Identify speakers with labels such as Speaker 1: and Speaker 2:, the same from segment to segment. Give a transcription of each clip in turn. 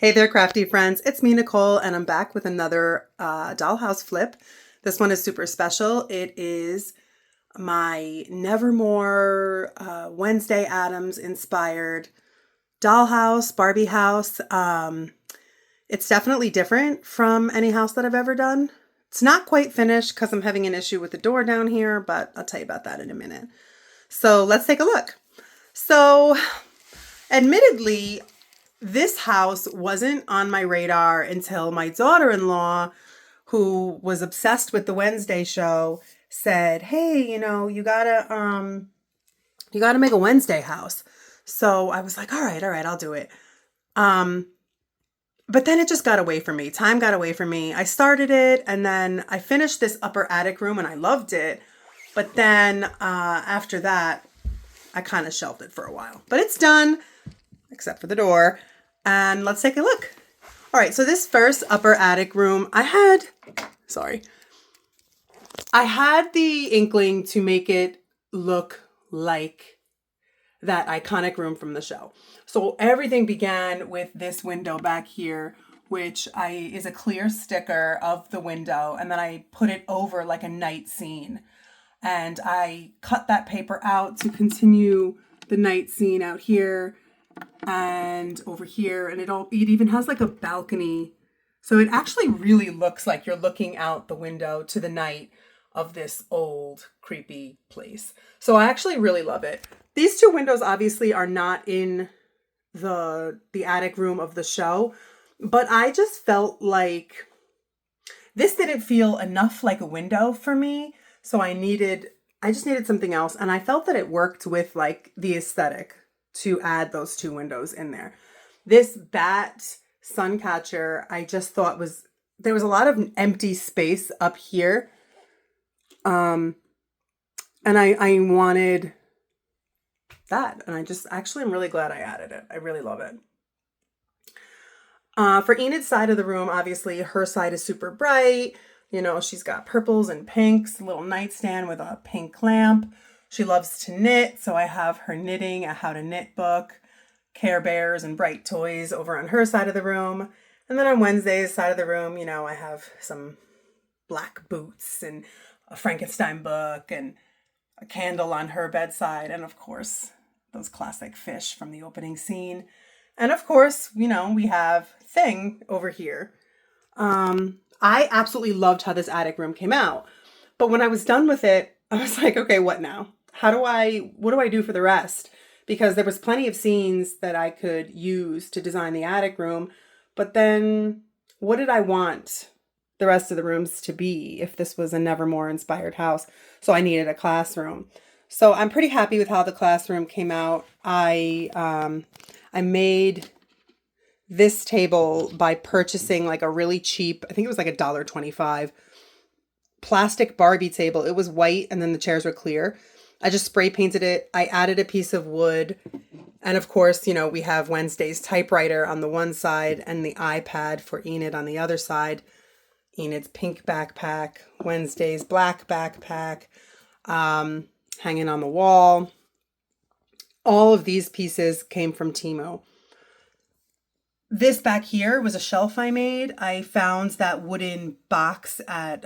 Speaker 1: Hey there, crafty friends. It's me, Nicole, and I'm back with another dollhouse flip. This one is super special. It is my Nevermore Wednesday Addams inspired dollhouse, Barbie house. It's definitely different from any house that I've ever done. It's not quite finished because I'm having an issue with the door down here, but I'll tell you about that in a minute. So let's take a look. So admittedly, this house wasn't on my radar until my daughter-in-law, who was obsessed with the Wednesday show, said, "Hey, you gotta make a Wednesday house." So I was like, all right, I'll do it. But then it just got away from me. Time got away from me. I started it and then I finished this upper attic room and I loved it. But then after that, I kind of shelved it for a while. But it's done, except for the door. And let's take a look. All right, so this first upper attic room, I had the inkling to make it look like that iconic room from the show. So everything began with this window back here, which is a clear sticker of the window, and then I put it over like a night scene. And I cut that paper out to continue the night scene out here and over here, and it even has like a balcony. So it actually really looks like you're looking out the window to the night of this old creepy place. So I actually really love it. These two windows obviously are not in the attic room of the show, but I just felt like this didn't feel enough like a window for me. So I just needed something else, and I felt that it worked with like the aesthetic to add those two windows in there. This bat sun catcher, I just thought there was a lot of empty space up here. And I wanted that. And I'm really glad I added it. I really love it. For Enid's side of the room, obviously her side is super bright. She's got purples and pinks, a little nightstand with a pink lamp. She loves to knit, so I have her knitting, a how to knit book, Care Bears and bright toys over on her side of the room. And then on Wednesday's side of the room, I have some black boots and a Frankenstein book and a candle on her bedside. And of course, those classic fish from the opening scene. And of course, we have Thing over here. I absolutely loved how this attic room came out. But when I was done with it, I was like, okay, what now? What do I do for the rest? Because there was plenty of scenes that I could use to design the attic room. But then what did I want the rest of the rooms to be if this was a Nevermore inspired house? So I needed a classroom. So I'm pretty happy with how the classroom came out. I made this table by purchasing like a really cheap, I think it was like $1.25 plastic Barbie table. It was white and then the chairs were clear. I just spray painted it. I added a piece of wood. And of course, we have Wednesday's typewriter on the one side and the iPad for Enid on the other side. Enid's pink backpack, Wednesday's black backpack, hanging on the wall. All of these pieces came from Timo. This back here was a shelf I made. I found that wooden box at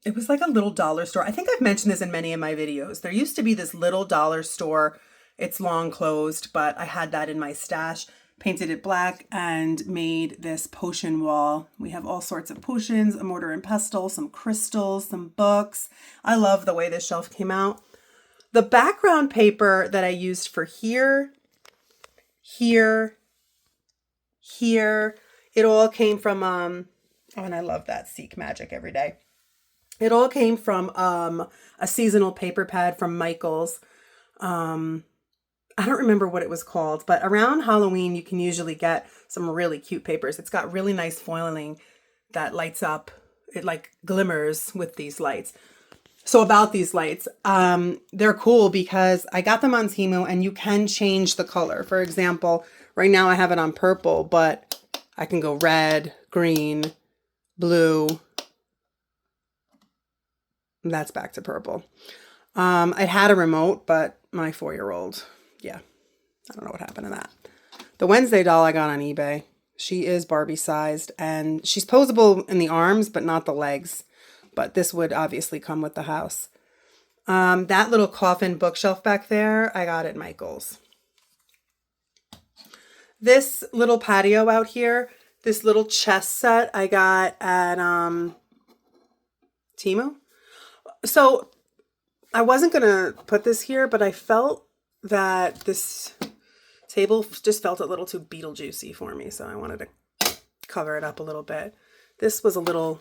Speaker 1: it was like a little dollar store. I think I've mentioned this in many of my videos. There used to be this little dollar store. It's long closed, but I had that in my stash. Painted it black and made this potion wall. We have all sorts of potions, a mortar and pestle, some crystals, some books. I love the way this shelf came out. The background paper that I used for here, it all came from, and I love that Seek Magic every day. It all came from a seasonal paper pad from Michael's. I don't remember what it was called, but around Halloween, you can usually get some really cute papers. It's got really nice foiling that lights up. It like glimmers with these lights. So about these lights, they're cool because I got them on Temu and you can change the color. For example, right now I have it on purple, but I can go red, green, blue. That's back to purple. I had a remote, but my 4-year-old, I don't know what happened to that. The Wednesday doll I got on eBay. She is Barbie sized and she's posable in the arms, but not the legs. But this would obviously come with the house. That little coffin bookshelf back there, I got at Michael's. This little patio out here, this little chess set I got at Temu. So I wasn't going to put this here, but I felt that this table just felt a little too Beetlejuicy for me. So I wanted to cover it up a little bit. This was a little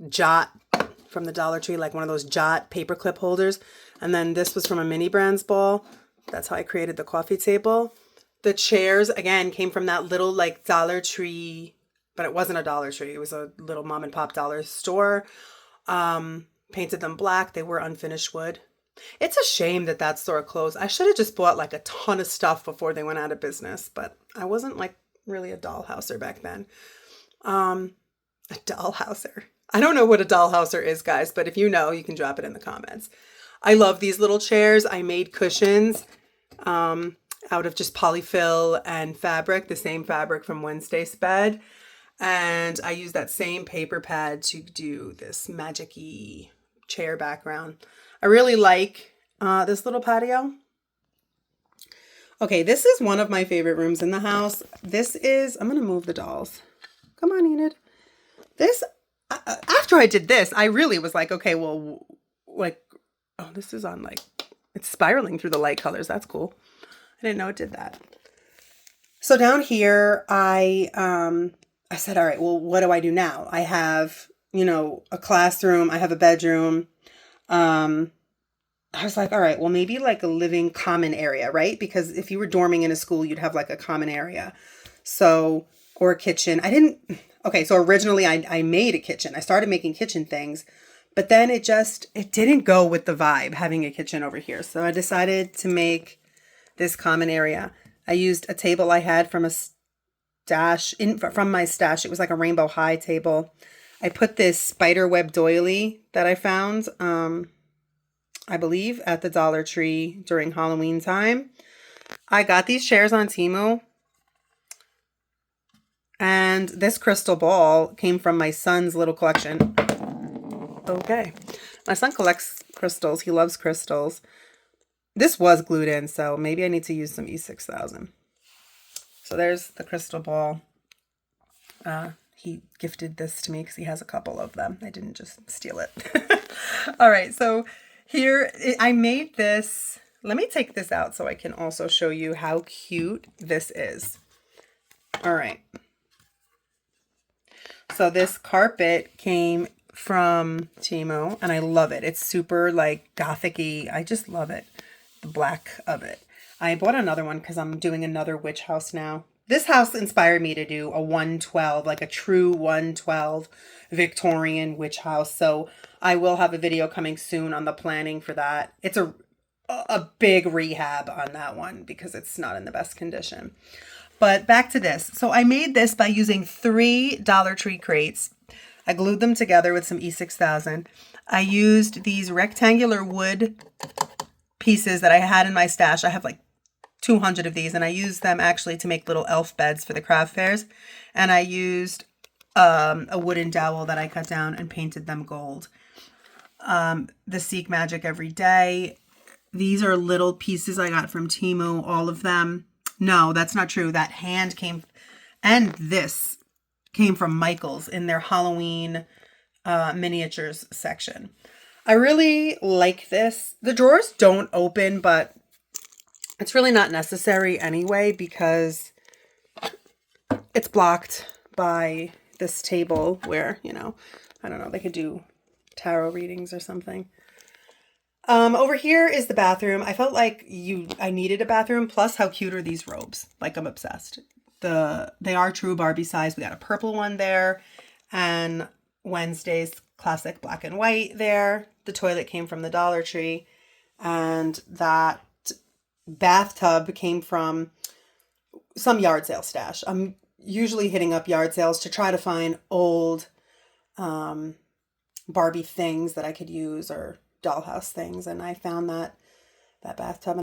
Speaker 1: Jot from the Dollar Tree, like one of those Jot paperclip holders. And then this was from a Mini Brands ball. That's how I created the coffee table. The chairs, again, came from that little like Dollar Tree, but it wasn't a Dollar Tree. It was a little mom and pop dollar store. Painted them black. They were unfinished wood. It's a shame that that store closed. I should have just bought like a ton of stuff before they went out of business, but I wasn't like really a dollhouser back then. A dollhouser. I don't know what a dollhouser is, guys, but if you know, you can drop it in the comments. I love these little chairs. I made cushions out of just polyfill and fabric, the same fabric from Wednesday's bed. And I used that same paper pad to do this magic-y chair background. I really like this little patio. Okay, this is one of my favorite rooms in the house. This is, I'm going to move the dolls. Come on, Enid. This, after I did this, I really was like, okay, well, like, oh, this is on like, it's spiraling through the light colors. That's cool. I didn't know it did that. So down here, I said, all right, well, what do I do now? I have, you know, a classroom. I have a bedroom. I was like, all right, well, maybe like a living common area, right? Because if you were dorming in a school, you'd have like a common area. So, or a kitchen. Okay, so originally I made a kitchen. I started making kitchen things, but then it didn't go with the vibe having a kitchen over here. So I decided to make this common area. I used a table I had from a stash, from my stash. It was like a rainbow high table. I put this spider web doily that I found, I believe, at the Dollar Tree during Halloween time. I got these chairs on Temu. And this crystal ball came from my son's little collection. Okay. My son collects crystals. He loves crystals. This was glued in, so maybe I need to use some E6000. So there's the crystal ball. He gifted this to me because he has a couple of them. I didn't just steal it. All right, so here I made this. Let me take this out so I can also show you how cute this is. All right. So this carpet came from Temu and I love it. It's super like gothic-y. I just love it. The black of it. I bought another one because I'm doing another witch house now. This house inspired me to do a 112, like a true 112 Victorian witch house. So I will have a video coming soon on the planning for that. It's a big rehab on that one because it's not in the best condition. But back to this. So I made this by using 3 Dollar Tree crates. I glued them together with some E6000. I used these rectangular wood pieces that I had in my stash. I have like 200 of these, and I used them actually to make little elf beds for the craft fairs. And I used a wooden dowel that I cut down and painted them gold. The Seek Magic Every Day. These are little pieces I got from Temu, all of them. No, that's not true. That hand came, and this came from Michael's in their Halloween miniatures section. I really like this. The drawers don't open, but it's really not necessary anyway because it's blocked by this table where, you know, I don't know, they could do tarot readings or something. Over here is the bathroom. I felt like I needed a bathroom. Plus, how cute are these robes? Like, I'm obsessed. They are true Barbie size. We got a purple one there, and Wednesday's classic black and white there. The toilet came from the Dollar Tree, and that bathtub came from some yard sale stash. I'm usually hitting up yard sales to try to find old Barbie things that I could use or dollhouse things, and I found that bathtub.